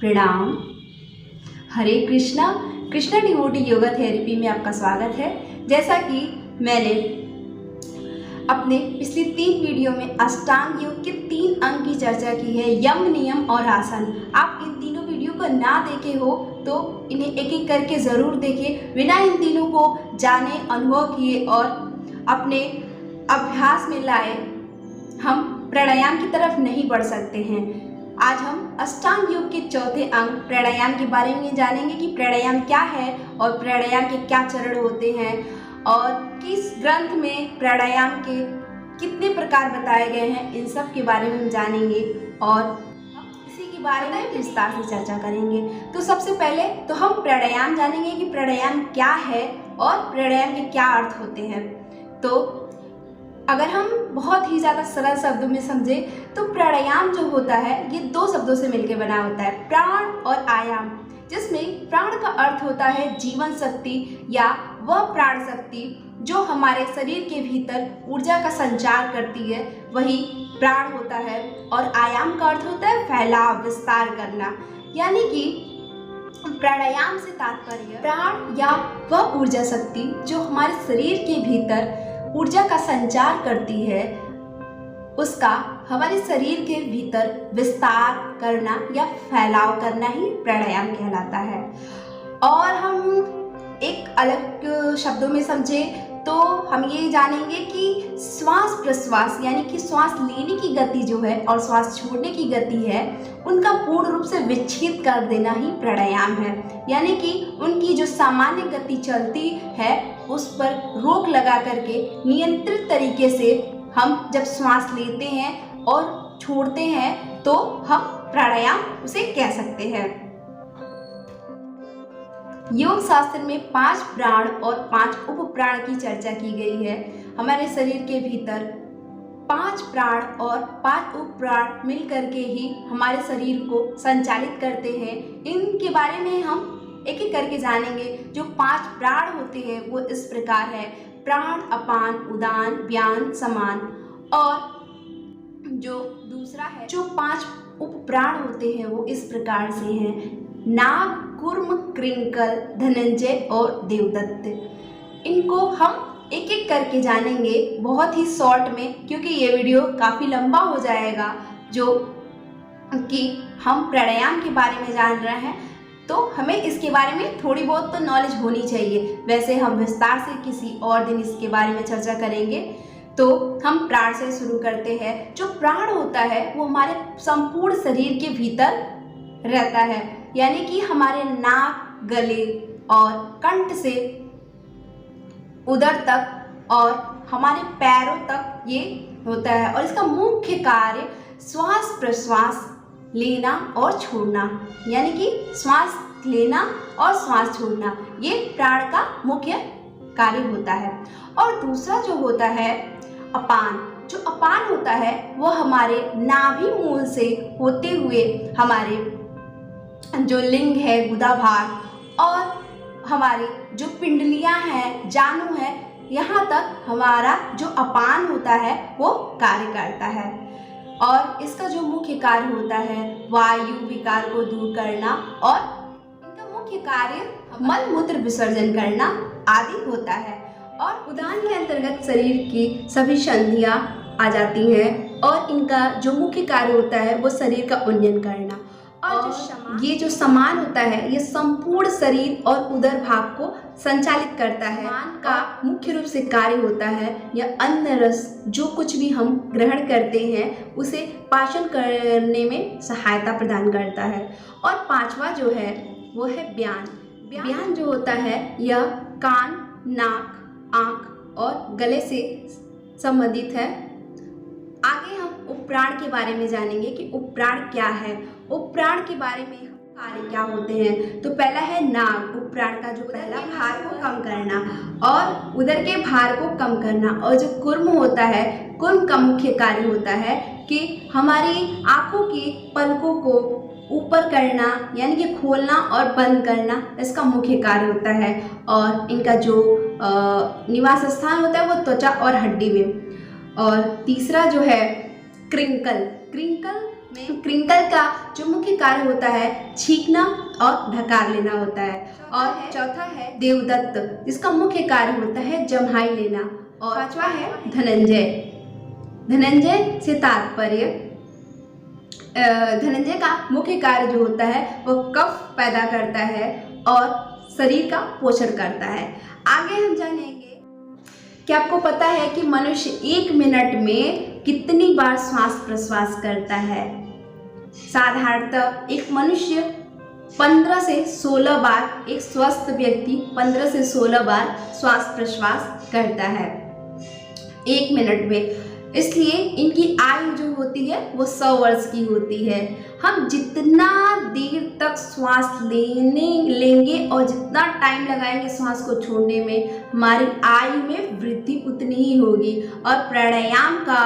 प्रणाम। Hare Krishna. Krishna devotee yoga therapy में आपका स्वागत है। जैसा कि मैंने अपने पिछली 3 वीडियो में अष्टांग योग के 3 अंग की चर्चा की है, यम, नियम और आसन। आप इन तीनों वीडियो को ना देखे हो तो इन्हें एक एक करके ज़रूर देखें। बिना इन तीनों को जाने, अनुभव किए और अपने अभ्यास में लाए हम प्राणायाम की तरफ नहीं बढ़ सकते हैं। आज हम अष्टांग योग के चौथे अंग प्राणायाम के बारे में जानेंगे कि प्राणायाम क्या है और प्राणायाम के क्या चरण होते हैं और किस ग्रंथ में प्राणायाम के कितने प्रकार बताए गए हैं। इन सब के बारे में हम जानेंगे और इसी के बारे में विस्तार से चर्चा करेंगे। तो सबसे पहले तो हम प्राणायाम जानेंगे कि प्राणायाम क्या है और प्राणायाम के क्या अर्थ होते हैं। तो अगर हम बहुत ही ज़्यादा सरल शब्दों में समझे तो प्राणायाम जो होता है ये 2 शब्दों से मिलकर बना होता है, प्राण और आयाम। जिसमें प्राण का अर्थ होता है जीवन शक्ति या वह प्राण शक्ति जो हमारे शरीर के भीतर ऊर्जा का संचार करती है, वही प्राण होता है। और आयाम का अर्थ होता है फैलाव, विस्तार करना। यानी कि प्राणायाम से तात्पर्य प्राण या वह ऊर्जा शक्ति जो हमारे शरीर के भीतर ऊर्जा का संचार करती है, उसका हमारे शरीर के भीतर विस्तार करना या फैलाव करना ही प्राणायाम कहलाता है। और हम एक अलग शब्दों में समझे तो हम ये जानेंगे कि श्वास प्रश्वास यानी कि श्वास लेने की गति जो है और श्वास छोड़ने की गति है, उनका पूर्ण रूप से विच्छेद कर देना ही प्राणायाम है। यानी कि उनकी जो सामान्य गति चलती है उस पर रोक लगा करके नियंत्रित तरीके से हम जब श्वास लेते हैं और छोड़ते हैं तो हम प्राणायाम उसे कह सकते हैं। योग शास्त्र में 5 प्राण और 5 उप प्राण की चर्चा की गई है। हमारे शरीर के भीतर 5 प्राण और 5 उप प्राण मिल करके ही हमारे शरीर को संचालित करते हैं। इनके बारे में हम एक एक करके जानेंगे। जो 5 प्राण होते हैं वो इस प्रकार है: प्राण, अपान, उदान, व्यान, समान। और जो दूसरा है, जो 5 उप प्राण होते हैं वो इस प्रकार से हैं: नाग, कूर्म, कृंकल, धनंजय और देवदत्त। इनको हम एक एक करके जानेंगे बहुत ही शॉर्ट में, क्योंकि ये वीडियो काफ़ी लंबा हो जाएगा। जो कि हम प्राणायाम के बारे में जान रहे हैं तो हमें इसके बारे में थोड़ी बहुत तो नॉलेज होनी चाहिए। वैसे हम विस्तार से किसी और दिन इसके बारे में चर्चा करेंगे। तो हम प्राण से शुरू करते हैं। जो प्राण होता है वो हमारे संपूर्ण शरीर के भीतर रहता है। यानी कि हमारे नाक, गले और कंठ से उदर तक और हमारे पैरों तक ये होता है। और इसका मुख्य कार्य श्वास प्रश्वास लेना और छोड़ना, यानी कि श्वास लेना और श्वास छोड़ना, ये प्राण का मुख्य कार्य होता है। और दूसरा जो होता है अपान। जो अपान होता है वह हमारे नाभि मूल से होते हुए हमारे जो लिंग है, गुदा भाग और हमारी जो पिंडलियां हैं, जानु है, यहाँ तक हमारा जो अपान होता है वो कार्य करता है। और इसका जो मुख्य कार्य होता है वायु विकार को दूर करना और इनका मुख्य कार्य मल मूत्र विसर्जन करना आदि होता है। और उदान के अंतर्गत शरीर की सभी संधियां आ जाती हैं और इनका जो मुख्य कार्य होता है वो शरीर का उन्नयन करना। और ये जो समान होता है ये संपूर्ण शरीर और उदर भाग को संचालित करता है। समान का मुख्य रूप से कार्य होता है यह अन्न रस जो कुछ भी हम ग्रहण करते हैं उसे पाचन करने में सहायता प्रदान करता है। और 5वां जो है वो है व्यान। व्यान जो होता है यह कान, नाक, आँख और गले से संबंधित है। आगे हम उपप्राण के बारे में जानेंगे कि उपप्राण क्या है। उपप्राण के बारे में कार्य क्या होते हैं। तो पहला है नाग। उपप्राण का जो पहला भार को कम करना और उदर के भार को कम करना। और जो कूर्म होता है, कूर्म का मुख्य कार्य होता है कि हमारी आँखों की पलकों को ऊपर करना, यानी कि खोलना और बंद करना, इसका मुख्य कार्य होता है। और इनका जो निवास स्थान होता है वो त्वचा और हड्डी में। और तीसरा जो है क्रिंकल। क्रिंकल में क्रिंकल का जो मुख्य कार्य होता है छींकना और ढकार लेना होता है। और चौथा है देवदत्त, जिसका मुख्य कार्य होता है जम्हाई लेना। और पांचवा है धनंजय। धनंजय से तात्पर्य धनंजय का मुख्य कार्य जो होता है वो कफ पैदा करता है और शरीर का पोषण करता है। आगे हम जानेंगे कि आपको पता है कि मनुष्य 1 मिनट में कितनी बार श्वास प्रश्वास करता है। साधारणतः एक मनुष्य 15 से 16 बार, एक स्वस्थ व्यक्ति 15 से 16 बार श्वास प्रश्वास करता है 1 मिनट में। इसलिए इनकी आयु जो होती है वो 100 वर्ष की होती है। हम जितना देर तक श्वास लेंगे और जितना टाइम लगाएंगे श्वास को छोड़ने में, हमारी आयु में वृद्धि उतनी ही होगी। और प्राणायाम का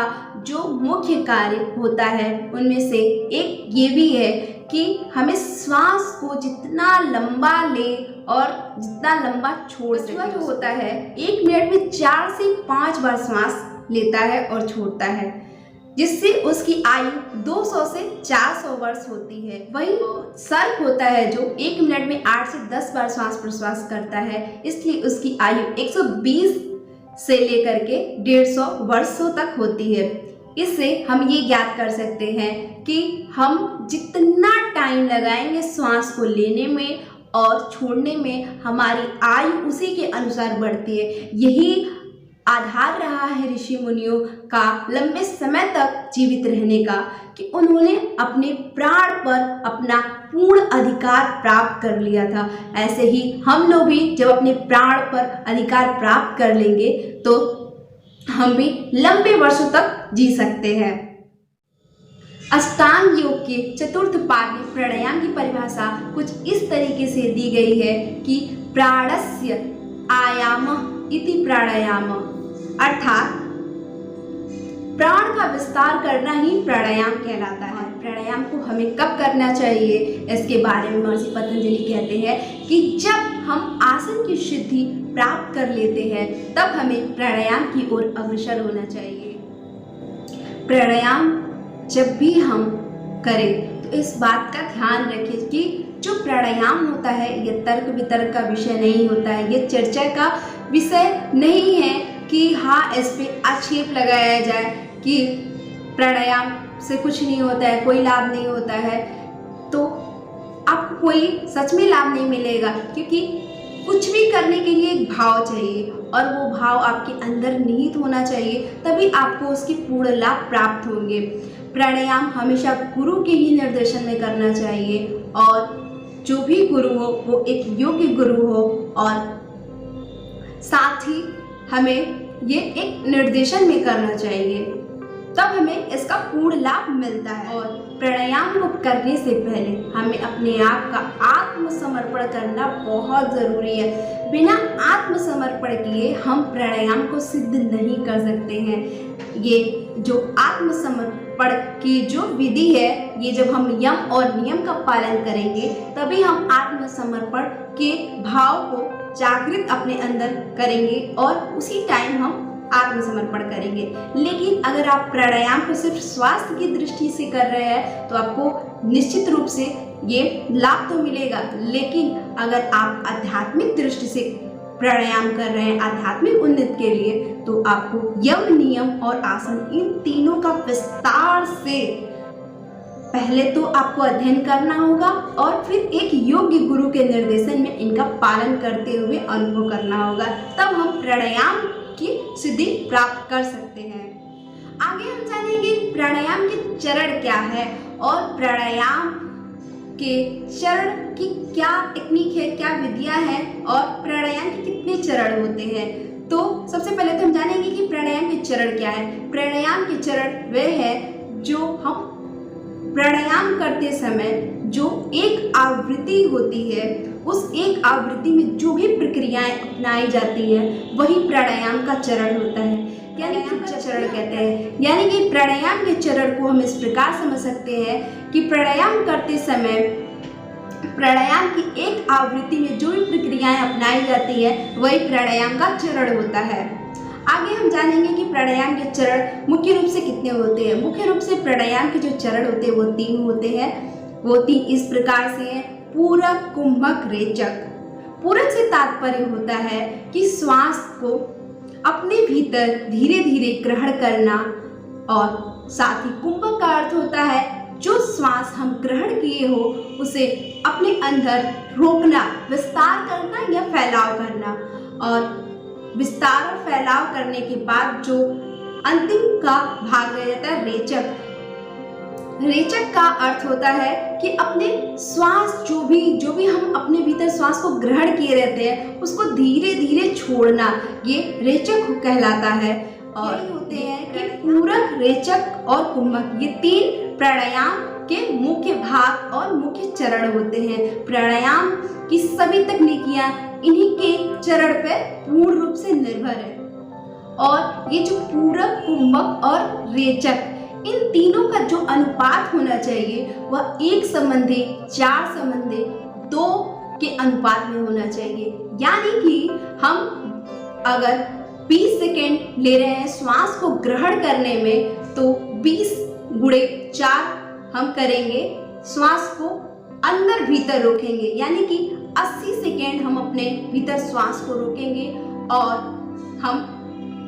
जो मुख्य कार्य होता है उनमें से एक ये भी है कि हमें श्वास को जितना लंबा ले और जितना लंबा छोड़ सके। जो होता है 1 मिनट में 4 से 5 बार श्वास लेता है और छोड़ता है, जिससे उसकी आयु 200 से 400 वर्ष होती है। वही सर्प होता है जो 1 मिनट में 8 से 10 बार श्वास प्रश्वास करता है, इसलिए उसकी आयु 120 से लेकर के 150 वर्षों तक होती है। इससे हम ये ज्ञात कर सकते हैं कि हम जितना टाइम लगाएंगे श्वास को लेने में और छोड़ने में, हमारी आयु उसी के अनुसार बढ़ती है। यही आधार रहा है ऋषि मुनियों का लंबे समय तक जीवित रहने का, कि उन्होंने अपने प्राण पर अपना पूर्ण अधिकार प्राप्त कर लिया था। ऐसे ही हम लोग भी जब अपने प्राण पर अधिकार प्राप्त कर लेंगे तो हम भी लंबे वर्षों तक जी सकते हैं। अष्टांग योग के चतुर्थ पाद में प्राणायाम की परिभाषा कुछ इस तरीके से दी गई है कि प्राणस्य आयामः इति प्राणायाम, अर्थात प्राण का विस्तार करना ही प्राणायाम कहलाता है। प्राणायाम को हमें कब करना चाहिए, इसके बारे में महर्षि पतंजलि कहते हैं कि जब हम आसन की सिद्धि प्राप्त कर लेते हैं तब हमें प्राणायाम की ओर अग्रसर होना चाहिए। प्राणायाम जब भी हम करें तो इस बात का ध्यान रखें कि जो प्राणायाम होता है ये तर्क वितर्क का विषय नहीं होता है, ये चर्चा का विषय नहीं है कि हाँ इस पे आक्षेप लगाया जाए कि प्राणायाम से कुछ नहीं होता है, कोई लाभ नहीं होता है। तो आपको कोई सच में लाभ नहीं मिलेगा, क्योंकि कुछ भी करने के लिए एक भाव चाहिए और वो भाव आपके अंदर निहित होना चाहिए, तभी आपको उसके पूर्ण लाभ प्राप्त होंगे। प्राणायाम हमेशा गुरु के ही निर्देशन में करना चाहिए और जो भी गुरु हो वो एक योग्य गुरु हो, और साथ ही हमें ये एक निर्देशन में करना चाहिए, तब हमें इसका पूर्ण लाभ मिलता है। और प्राणायाम को करने से पहले हमें अपने आप का आत्मसमर्पण करना बहुत ज़रूरी है। बिना आत्मसमर्पण किए हम प्राणायाम को सिद्ध नहीं कर सकते हैं। ये जो आत्मसमर्पण की जो विधि है, ये जब हम यम और नियम का पालन करेंगे तभी हम आत्मसमर्पण के भाव को जागृत अपने अंदर करेंगे और उसी टाइम हम आत्मसमर्पण करेंगे। लेकिन अगर आप प्राणायाम को सिर्फ स्वास्थ्य की दृष्टि से कर रहे हैं तो आपको निश्चित रूप से ये लाभ तो मिलेगा, लेकिन अगर आप आध्यात्मिक दृष्टि से प्राणायाम कर रहे हैं आध्यात्मिक उन्नति के लिए, तो आपको यम नियम और आसन इन तीनों का विस्तार से पहले तो आपको अध्ययन करना होगा और फिर एक योग्य गुरु के निर्देशन में इनका पालन करते हुए अनुभव करना होगा, तब हम प्राणायाम की सिद्धि प्राप्त कर सकते हैं। आगे हम जानेंगे प्राणायाम के चरण क्या है और प्राणायाम के चरण की क्या टेक्निक है, क्या विधियां हैं और प्राणायाम के कितने चरण होते हैं। तो सबसे पहले तो हम जानेंगे कि प्राणायाम के चरण क्या है। प्राणायाम के चरण वे है जो हम प्राणायाम करते समय जो एक आवृत्ति होती है, उस एक आवृत्ति में जो भी प्रक्रियाएं अपनाई जाती है वही प्राणायाम का चरण होता है, यानी कि चरण कहते हैं। यानी कि प्राणायाम के चरण को हम इस प्रकार समझ सकते हैं कि प्राणायाम करते समय प्राणायाम की एक आवृत्ति में जो भी प्रक्रियाएं अपनाई जाती है वही प्राणायाम का चरण होता है। आगे हम जानेंगे कि प्राणायाम के चरण मुख्य रूप से कितने होते हैं। मुख्य रूप से प्राणायाम के जो चरण होते हैं वो 3 होते हैं। वो 3 इस प्रकार से हैं: पूरक, कुंभक, रेचक। पूरक से तात्पर्य होता है कि श्वास को अपने भीतर धीरे धीरे ग्रहण करना, और साथ ही कुंभक का अर्थ होता है जो श्वास हम ग्रहण किए हो उसे अपने अंदर रोकना, विस्तार करना या फैलाव करना। और विस्तार और फैलाव करने के बाद जो अंतिम का भाग रह जाता है रेचक। रेचक का अर्थ होता है कि अपने श्वास जो भी हम अपने भीतर श्वास को ग्रहण किए रहते हैं उसको धीरे धीरे छोड़ना, ये रेचक कहलाता है। और ये होते हैं कि पूरक, रेचक और कुंभक, ये 3 प्राणायाम के मुख्य भाग और मुख्य चरण होते हैं। प्राणायाम की सभी तकनीकियां इन्हीं के चरण पर पूर्ण रूप से निर्भर है। और ये जो पूरक, कुंभक और रेचक, इन तीनों का जो अनुपात होना चाहिए वह 1:4:2 के अनुपात में होना चाहिए। यानी कि हम अगर 20 सेकेंड ले रहे हैं श्वास को ग्रहण करने में, तो 20×4 हम करेंगे, श्वास को अंदर भीतर रोकेंगे। यानी कि 80 सेकेंड हम अपने भीतर श्वास को रोकेंगे, और हम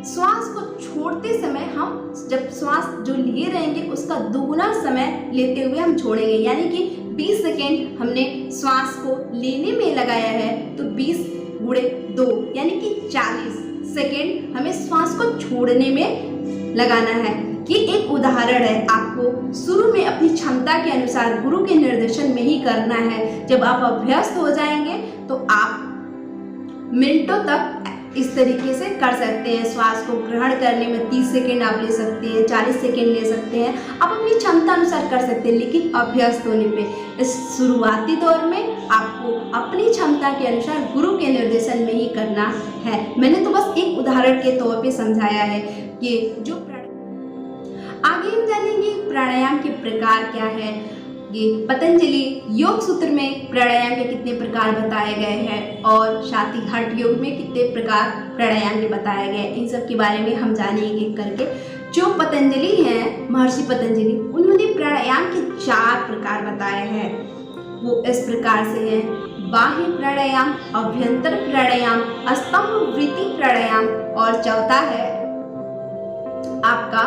श्वास को छोड़ते समय हम जब श्वास जो लिए रहेंगे उसका दुगुना समय लेते हुए हम छोड़ेंगे। यानी कि 20 सेकेंड हमने श्वास को लेने में लगाया है, तो 20×2 यानी कि 40 सेकेंड हमें श्वास को छोड़ने में लगाना है। ये एक उदाहरण है, आपको शुरू में अपनी क्षमता के अनुसार गुरु के निर्देशन में ही करना है। जब आप अभ्यस्त हो जाएंगे तो आप मिनटों तक इस तरीके से कर सकते हैं। श्वास को ग्रहण करने में 30 सेकेंड आप ले सकते हैं, 40 सेकेंड ले सकते हैं, आप अपनी क्षमता अनुसार कर सकते हैं। लेकिन अभ्यस्त होने पे इस शुरुआती दौर में आपको अपनी क्षमता के अनुसार गुरु के निर्देशन में ही करना है। मैंने तो बस एक उदाहरण के तौर पे समझाया है। ये जो आगे हम जानेंगे प्राणायाम के प्रकार क्या है। ये पतंजलि योग सूत्र में प्राणायाम के कितने प्रकार बताए गए हैं, और साथ ही हठ योग में कितने प्रकार प्राणायाम के बताए गए हैं, इन सब के बारे में हम जानेंगे करके। जो पतंजलि हैं, महर्षि पतंजलि, उन्होंने प्राणायाम के 4 प्रकार बताए हैं। वो इस प्रकार से हैं: बाह्य प्राणायाम, अभ्यंतर प्राणायाम, स्तंभ वृत्ति प्राणायाम, और चौथा है आपका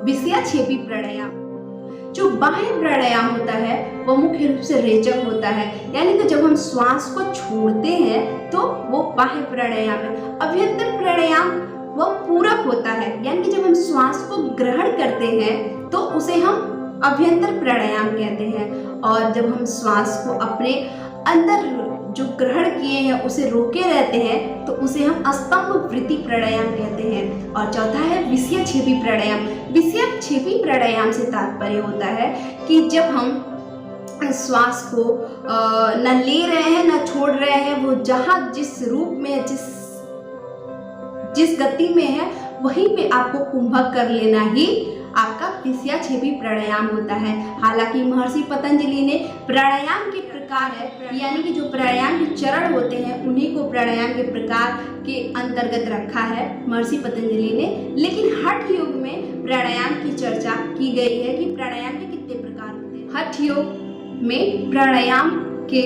विषयाक्षेपी प्राणायाम। जो बाह्य प्राणायाम होता है वो मुख्य रूप से रेचक होता है, यानी कि जब हम श्वास को छोड़ते हैं तो वो बाह्य प्राणायाम है। अभ्यंतर प्राणायाम वो पूरक होता है, यानी कि जब हम श्वास को ग्रहण करते हैं तो उसे हम अभ्यंतर प्राणायाम कहते हैं, और जब हम श्वास को अपने अंदर जो ग्रहण किए हैं उसे रोके रहते हैं तो उसे हम स्तंभ वृत्ति प्राणायाम कहते हैं। और चौथा है विषयाक्षेपी प्राणायाम। विषयाक्षेपी प्राणायाम से तात्पर्य होता है कि जब हम श्वास को न ले रहे हैं न छोड़ रहे हैं, वो जहाँ जिस रूप में जिस गति में है वहीं पे आपको कुंभक कर लेना ही आपका विषयाक्षेपी प्राणायाम होता है। हालांकि महर्षि पतंजलि ने प्राणायाम के प्रकार है, यानी कि जो प्राणायाम के चरण होते हैं उन्हीं को प्राणायाम के प्रकार के अंतर्गत रखा है महर्षि पतंजलि ने। लेकिन हठ योग में प्राणायाम की चर्चा की गई है कि प्राणायाम के कितने प्रकार होते हैं। हठ योग में प्राणायाम के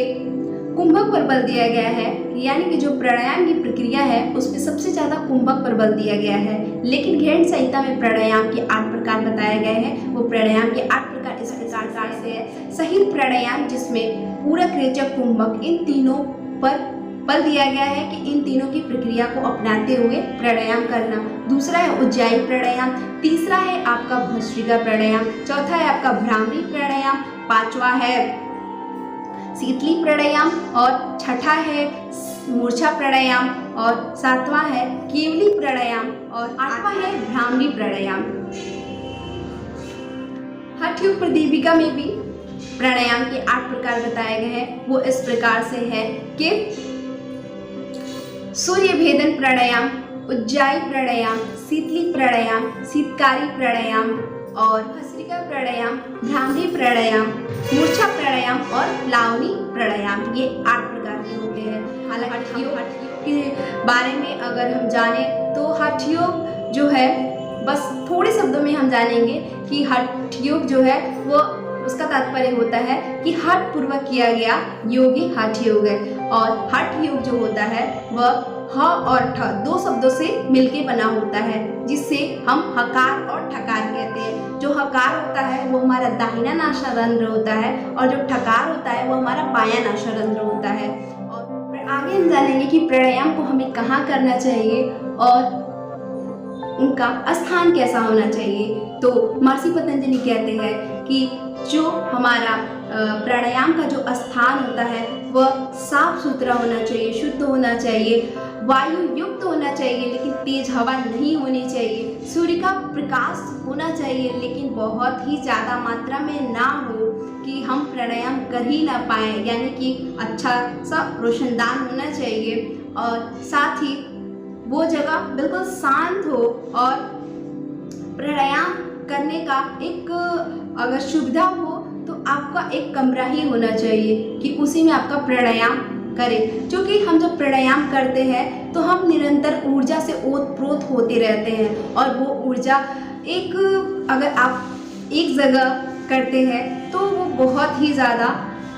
कुंभक पर बल दिया गया है, यानी कि जो प्राणायाम की प्रक्रिया है उसमें सबसे ज़्यादा कुंभक पर बल दिया गया है। लेकिन घेन संहिता में प्राणायाम के 8 प्रकार बताए गए हैं। वो प्राणायाम के 8 प्रकार इस प्रकार से है: सही प्राणायाम, जिसमें पूरक, रेचक, कुंभक इन तीनों पर बल दिया गया है कि इन तीनों की प्रक्रिया को अपनाते हुए प्राणायाम करना। दूसरा है उज्जायी प्राणायाम, तीसरा है आपका भस्त्रिका प्राणायाम, चौथा है आपका भ्रामरी प्राणायाम, पांचवा है शीतली प्राणायाम, और छठा है मूर्छा प्राणायाम, और सातवां है केवली प्राणायाम, और आठवां है भ्रामरी प्राणायाम। हठ योग प्रदीपिका में भी प्राणायाम के 8 प्रकार बताए गए हैं। वो इस प्रकार से है कि सूर्य भेदन प्राणायाम, उज्जायी प्राणायाम, शीतली प्राणायाम, शीतकारी प्राणायाम, और भस्त्रिका प्राणायाम, भ्रामरी प्राणायाम, मूर्छा प्राणायाम और लावणी प्राणायाम। ये 8 प्रकार के होते हैं। हालांकि के बारे में अगर हम जाने तो हठ योग जो है, बस थोड़े शब्दों में हम जानेंगे कि हठ योग जो है वो उसका तात्पर्य होता है कि हठ पूर्वक किया गया योग ही हठ योग है। और हठ योग जो होता है वह ह और ठ दो शब्दों से मिलके बना होता है, जिससे हम हकार और ठकार कहते हैं। जो हकार होता है वो हमारा दाहिना नासारंध्र होता है और जो ठकार होता है वो हमारा बायां नासारंध्र होता है। और आगे हम जानेंगे कि प्राणायाम को हमें कहाँ करना चाहिए और उनका स्थान कैसा होना चाहिए। तो महर्षि पतंजलि कहते हैं कि जो हमारा प्राणायाम का जो स्थान होता है वह साफ सुथरा होना चाहिए, शुद्ध होना चाहिए, वायु युक्त होना चाहिए लेकिन तेज हवा नहीं होनी चाहिए, सूर्य का प्रकाश होना चाहिए लेकिन बहुत ही ज़्यादा मात्रा में ना हो कि हम प्राणायाम कर ही ना पाएँ, यानी कि अच्छा सा रोशनदान होना चाहिए। और साथ ही वो जगह बिल्कुल शांत हो और प्राणायाम करने का एक अगर सुविधा हो तो आपका एक कमरा ही होना चाहिए कि उसी में आपका प्राणायाम करें। क्योंकि हम जब प्राणायाम करते हैं तो हम निरंतर ऊर्जा से ओतप्रोत होते रहते हैं और वो ऊर्जा एक अगर आप एक जगह करते हैं तो वो बहुत ही ज़्यादा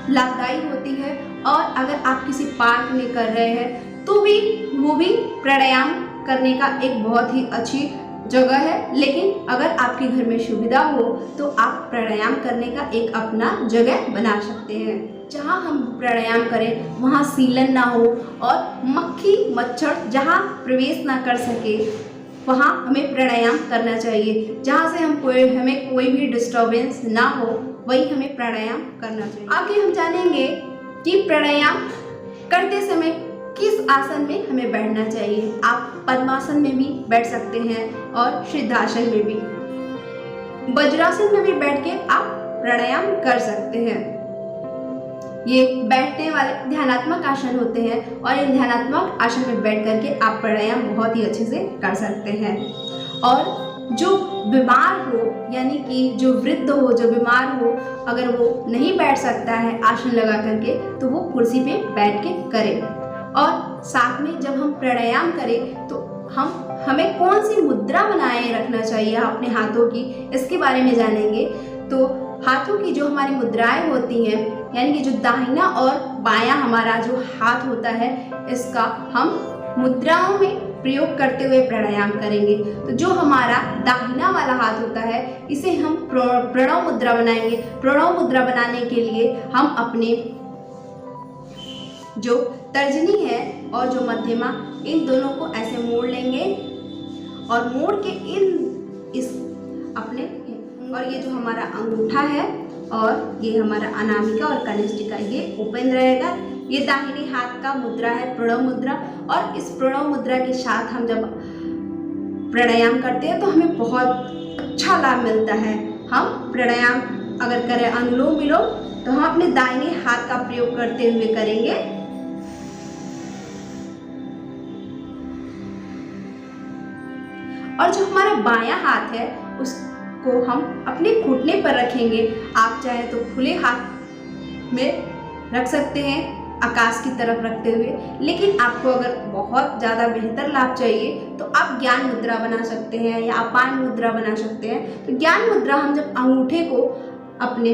लाभदायी होती है। और अगर आप किसी पार्क में कर रहे हैं तो भी वो भी प्राणायाम करने का एक बहुत ही अच्छी जगह है। लेकिन अगर आपके घर में सुविधा हो तो आप प्राणायाम करने का एक अपना जगह बना सकते हैं। जहाँ हम प्राणायाम करें वहाँ सीलन ना हो और मक्खी मच्छर जहाँ प्रवेश ना कर सके वहाँ हमें प्राणायाम करना चाहिए। जहाँ से हमें कोई भी डिस्टर्बेंस ना हो वही हमें प्राणायाम करना चाहिए। आगे हम जानेंगे कि प्राणायाम करते समय किस आसन में हमें बैठना चाहिए। आप पद्मासन में भी बैठ सकते हैं और सिद्धासन में भी, वज्रासन में भी बैठ के आप प्राणायाम कर सकते हैं। ये बैठने वाले ध्यानात्मक आसन होते हैं और इन ध्यानात्मक आसन में बैठ करके आप प्राणायाम बहुत ही अच्छे से कर सकते हैं। और जो बीमार हो यानी कि जो वृद्ध हो, जो बीमार हो, अगर वो नहीं बैठ सकता है आसन लगा करके तो वो कुर्सी पे बैठ के करे। और साथ में जब हम प्राणायाम करें तो हमें कौन सी मुद्रा बनाए रखना चाहिए अपने हाथों की, इसके बारे में जानेंगे। तो हाथों की जो हमारी मुद्राएं होती हैं, यानी कि जो दाहिना और बायां हमारा जो हाथ होता है, इसका हम मुद्राओं में प्रयोग करते हुए प्राणायाम करेंगे। तो जो हमारा दाहिना वाला हाथ होता है इसे हम प्रणव मुद्रा बनाएंगे। प्रणव मुद्रा बनाने के लिए हम अपने जो तर्जनी है और जो मध्यमा, इन दोनों को ऐसे मोड़ लेंगे और मोड़ के इस अपने, और ये जो हमारा अंगूठा है और ये हमारा अनामिका और कनिष्ठिका ये ओपन रहेगा। ये दाहिने हाथ का मुद्रा है प्रणव मुद्रा। और इस प्रणव मुद्रा के साथ हम जब प्राणायाम करते हैं तो हमें बहुत अच्छा लाभ मिलता है। हम प्राणायाम अगर करें अनुलोम विलोम तो हम अपने दाहिने हाथ का प्रयोग करते हुए करेंगे। और जो हमारा बायां हाथ है उसको हम अपने घुटने पर रखेंगे। आप चाहे तो खुले हाथ में रख सकते हैं आकाश की तरफ रखते हुए, लेकिन आपको अगर बहुत ज़्यादा बेहतर लाभ चाहिए तो आप ज्ञान मुद्रा बना सकते हैं या अपान मुद्रा बना सकते हैं। तो ज्ञान मुद्रा हम जब अंगूठे को अपने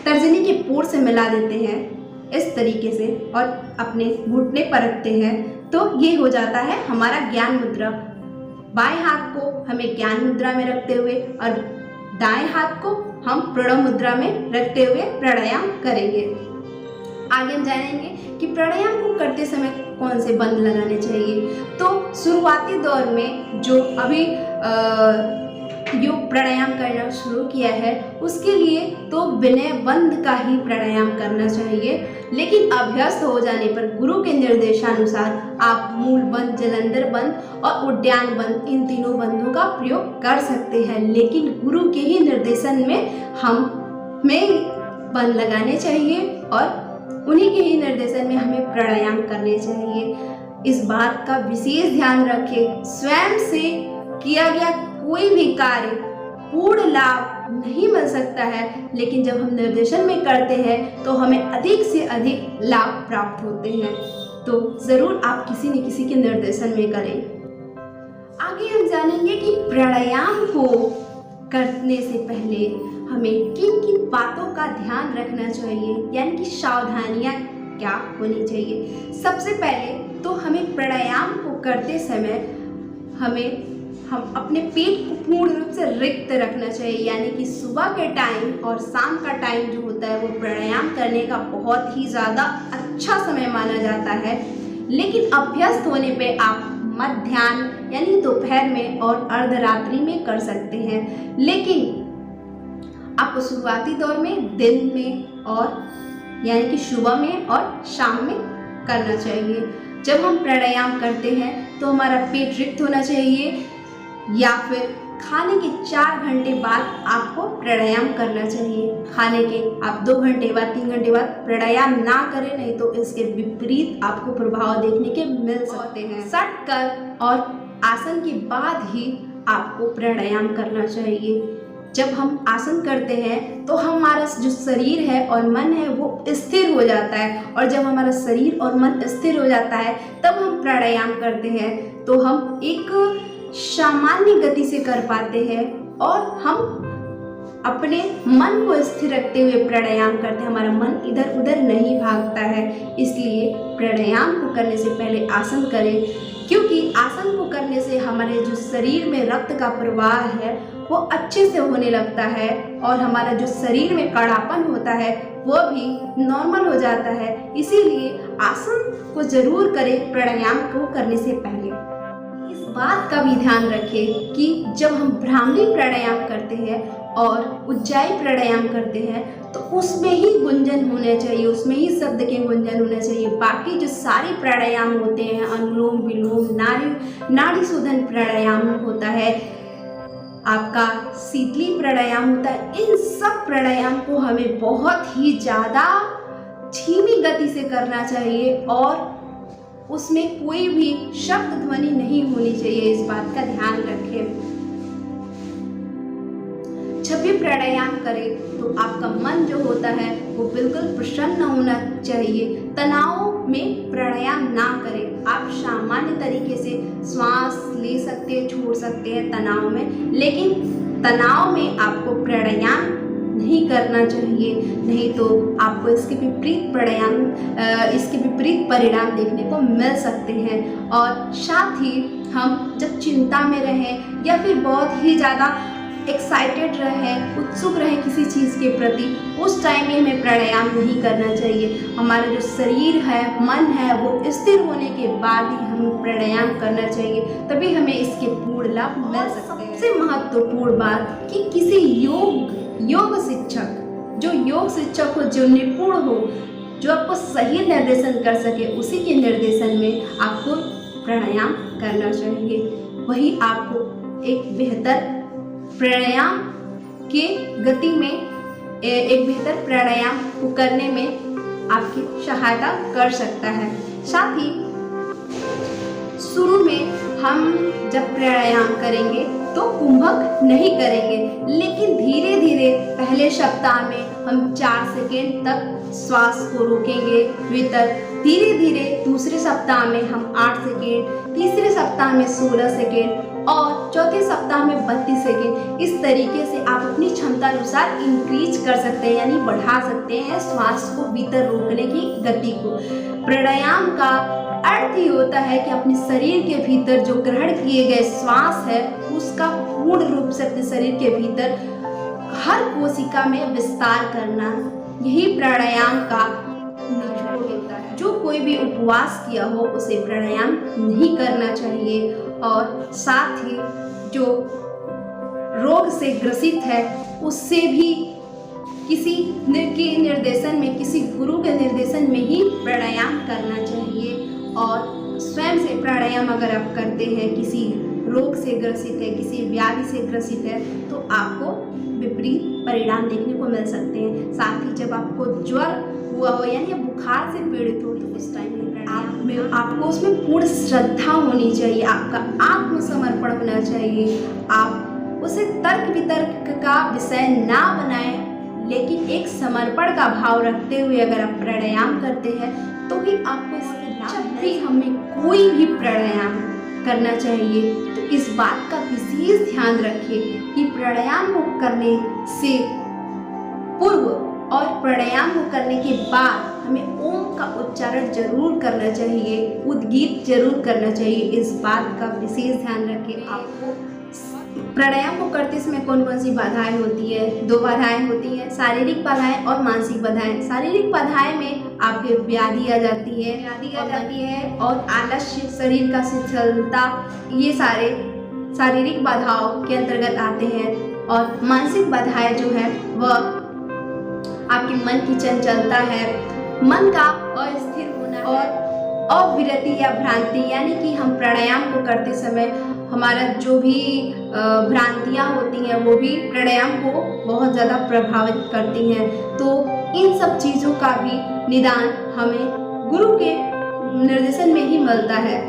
तर्जनी के पोर से मिला देते हैं इस तरीके से और अपने घुटने पर रखते हैं तो ये हो जाता है हमारा ज्ञान मुद्रा। बाएं हाथ को हमें ज्ञान मुद्रा में रखते हुए और दाएं हाथ को हम प्रणव मुद्रा में रखते हुए प्राणायाम करेंगे। आगे हम जानेंगे कि प्राणायाम को करते समय कौन से बंद लगाने चाहिए। तो शुरुआती दौर में जो अभी योग प्राणायाम करना शुरू किया है उसके लिए तो विनय बंद का ही प्राणायाम करना चाहिए, लेकिन अभ्यस्त हो जाने पर गुरु के निर्देशानुसार आप मूल बंद, जलंधर बंद और उद्यान बंद, इन तीनों बंदों का प्रयोग कर सकते हैं। लेकिन गुरु के ही निर्देशन में हमें बंद लगाने चाहिए और उन्हीं के ही निर्देशन में हमें प्राणायाम करने चाहिए। इस बात का विशेष ध्यान रखें, स्वयं से किया गया कोई भी कार्य पूर्ण लाभ नहीं मिल सकता है, लेकिन जब हम निर्देशन में करते हैं तो हमें अधिक से अधिक लाभ प्राप्त होते हैं। तो ज़रूर आप किसी न किसी के निर्देशन में करें। आगे हम जानेंगे कि प्राणायाम को करने से पहले हमें किन किन बातों का ध्यान रखना चाहिए, यानी कि सावधानियाँ क्या होनी चाहिए। सबसे पहले तो हमें प्राणायाम को करते समय हम अपने पेट को पूर्ण रूप से रिक्त रखना चाहिए, यानी कि सुबह के टाइम और शाम का टाइम जो होता है वो प्राणायाम करने का बहुत ही ज़्यादा अच्छा समय माना जाता है। लेकिन अभ्यस्त होने पे आप मध्याह्न यानी दोपहर में और अर्धरात्रि में कर सकते हैं, लेकिन आपको शुरुआती दौर में दिन में और यानी कि सुबह में और शाम में करना चाहिए। जब हम प्राणायाम करते हैं तो हमारा पेट रिक्त होना चाहिए, या फिर खाने के 4 घंटे बाद आपको प्राणायाम करना चाहिए। खाने के आप 2 घंटे बाद 3 घंटे बाद प्राणायाम ना करें, नहीं तो इसके विपरीत आपको प्रभाव देखने के मिल सकते हैं। सट कर और आसन के बाद ही आपको प्राणायाम करना चाहिए। जब हम आसन करते हैं तो हमारा जो शरीर है और मन है वो स्थिर हो जाता है, और जब हमारा शरीर और मन स्थिर हो जाता है तब हम प्राणायाम करते हैं तो हम एक सामान्य गति से कर पाते हैं और हम अपने मन को स्थिर रखते हुए प्राणायाम करते हैं। हमारा मन इधर उधर नहीं भागता है। इसलिए प्राणायाम को करने से पहले आसन करें, क्योंकि आसन को करने से हमारे जो शरीर में रक्त का प्रवाह है वो अच्छे से होने लगता है, और हमारा जो शरीर में कड़ापन होता है वो भी नॉर्मल हो जाता है। इसीलिए आसन को जरूर करें प्राणायाम को करने से पहले। इस बात का भी ध्यान रखें कि जब हम ब्राह्मणी प्राणायाम करते हैं और उज्जाई प्राणायाम करते हैं तो उसमें ही गुंजन होना चाहिए, उसमें ही शब्द के गुंजन होना चाहिए। बाकी जो सारे प्राणायाम होते हैं, अनुलोम विलोम, नाड़ी शोधन प्राणायाम होता है, आपका शीतली प्राणायाम होता है, इन सब प्राणायाम को हमें बहुत ही ज़्यादा धीमी गति से करना चाहिए और उसमें कोई भी शब्द ध्वनि नहीं होनी चाहिए। इस बात का ध्यान रखें। जब भी प्राणायाम करें तो आपका मन जो होता है वो बिल्कुल प्रसन्न होना चाहिए। तनाव में प्राणायाम ना करें। आप सामान्य तरीके से श्वास ले सकते हैं, छोड़ सकते हैं तनाव में, लेकिन तनाव में आपको प्राणायाम नहीं करना चाहिए, नहीं तो आपको इसके विपरीत परिणाम देखने को मिल सकते हैं। और साथ ही हम जब चिंता में रहें या फिर बहुत ही ज़्यादा एक्साइटेड रहें, उत्सुक रहें किसी चीज़ के प्रति, उस टाइम में हमें प्राणायाम नहीं करना चाहिए। हमारा जो शरीर है, मन है, वो स्थिर होने के बाद ही हमें प्राणायाम करना चाहिए, तभी हमें इसके पूर्ण लाभ मिल सकते हैं। सबसे महत्वपूर्ण बात कि किसी योग शिक्षक, जो योग शिक्षक हो, जो निपुण हो, जो आपको सही निर्देशन कर सके, उसी के निर्देशन में आपको प्राणायाम करना चाहिए। वही आपको एक बेहतर प्राणायाम के गति में, एक बेहतर प्राणायाम को करने में आपकी सहायता कर सकता है। साथ ही शुरू में हम जब प्राणायाम करेंगे तो कुंभक नहीं करेंगे, लेकिन धीरे धीरे पहले सप्ताह में हम 4 सेकेंड तक श्वास को रोकेंगे भीतर, धीरे धीरे दूसरे सप्ताह में हम 8 सेकेंड, तीसरे सप्ताह में 16 सेकेंड और चौथे सप्ताह में 32 सेकेंड। इस तरीके से आप अपनी क्षमता अनुसार इंक्रीज कर सकते हैं, यानी बढ़ा सकते हैं श्वास को भीतर रोकने की गति को। प्राणायाम का अर्थ ही होता है कि अपने शरीर के भीतर जो ग्रहण किए गए श्वास है उसका पूर्ण रूप से अपने शरीर के भीतर हर कोशिका में विस्तार करना। यही प्राणायाम का निचोड़ होता है। जो कोई भी उपवास किया हो उसे प्राणायाम नहीं करना चाहिए, और साथ ही जो रोग से ग्रसित है उससे भी किसी के निर्देशन में, किसी गुरु के निर्देशन में ही प्राणायाम करना चाहिए। और स्वयं से प्राणायाम अगर आप करते हैं, किसी रोग से ग्रसित है, किसी व्याधि से ग्रसित है, तो आपको विपरीत परिणाम देखने को मिल सकते हैं। साथ ही जब आपको ज्वर हुआ हो यानी बुखार से पीड़ित हो तो इस टाइम में आपको उसमें पूर्ण श्रद्धा होनी चाहिए, आपका आत्मसमर्पण होना चाहिए। आप उसे तर्क वितर्क का विषय ना बनाएं, लेकिन एक समर्पण का भाव रखते हुए अगर आप प्राणायाम करते हैं तो ही आपको इसके लाभ। जब भी हमें कोई भी प्राणायाम करना चाहिए तो इस बात का विशेष ध्यान रखें कि प्राणायाम को करने से पूर्व और प्राणायाम को करने के बाद हमें ओम का उच्चारण जरूर करना चाहिए, उद्गीत जरूर करना चाहिए। इस बात का विशेष ध्यान रखें। आपको प्राणायाम को करते समय कौन कौन सी बाधाएं होती है? 2 बाधाएं होती हैं, शारीरिक बाधाएं और मानसिक बाधाएं। शारीरिक बाधाएं में आपके व्याधि आ जाती है और आलस्य, शरीर का शिथिलता, ये सारे शारीरिक बाधाओं के अंतर्गत आते हैं। और मानसिक बाधाएं जो है वह आपके मन की चंचलता है, मन का अस्थिर होना और अविरति या भ्रांति, यानी कि हम प्राणायाम को करते समय हमारा जो भी भ्रांतियाँ होती हैं वो भी प्राणायाम को बहुत ज़्यादा प्रभावित करती हैं। तो इन सब चीज़ों का भी निदान हमें गुरु के निर्देशन में ही मिलता है।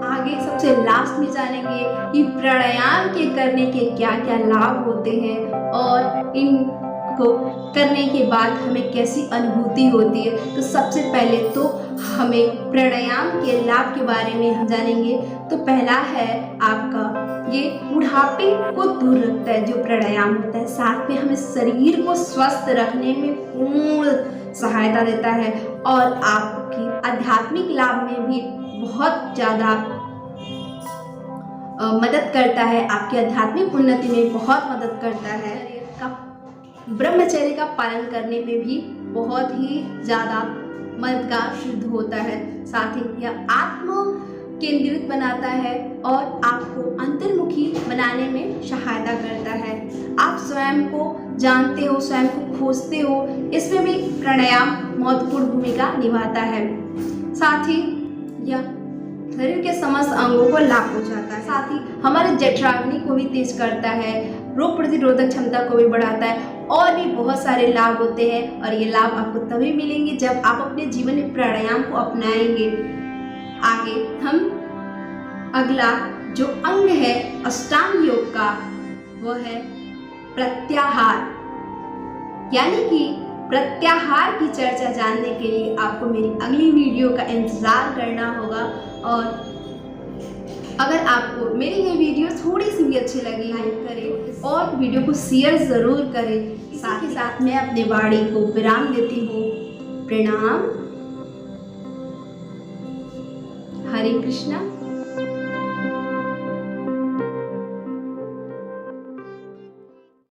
आगे सबसे लास्ट में जानेंगे कि प्राणायाम के करने के क्या क्या लाभ होते हैं और इनको करने के बाद हमें कैसी अनुभूति होती है। तो सबसे पहले तो हमें प्राणायाम के लाभ के बारे में हम जानेंगे। तो पहला है आपका ये बुढ़ापे को दूर रखता है जो प्राणायाम होता है। साथ में हमें शरीर को स्वस्थ रखने में पूर्ण सहायता देता है और आपकी आध्यात्मिक लाभ में भी बहुत ज़्यादा मदद करता है। आपकी आध्यात्मिक उन्नति में बहुत मदद करता है। ब्रह्मचर्य का पालन करने में भी बहुत ही ज़्यादा मददगार सिद्ध होता है। साथ ही यह आत्म केंद्रित बनाता है और आपको अंतर्मुखी बनाने में सहायता करता है। आप स्वयं को जानते हो, स्वयं को खोजते हो, इसमें भी प्राणायाम महत्वपूर्ण भूमिका निभाता है। साथ ही यह शरीर के समस्त अंगों को लाभ पहुंचाता है। साथ ही हमारे जठराग्नि को भी तेज करता है, रोग प्रतिरोधक क्षमता को भी बढ़ाता है और भी बहुत सारे लाभ होते हैं। और ये लाभ आपको तभी मिलेंगे जब आप अपने जीवन में प्राणायाम को अपनाएंगे। आगे हम अगला जो अंग है अष्टांग योग का वो है प्रत्याहार, यानी कि प्रत्याहार की चर्चा जानने के लिए आपको मेरी अगली वीडियो का इंतज़ार करना होगा। और अगर आपको मेरी ये वीडियो थोड़ी सी भी अच्छी लगी लाइक करें और वीडियो को शेयर ज़रूर करें। साथ ही साथ मैं अपने वाणी को विराम देती हूँ। प्रणाम। हरे कृष्णा।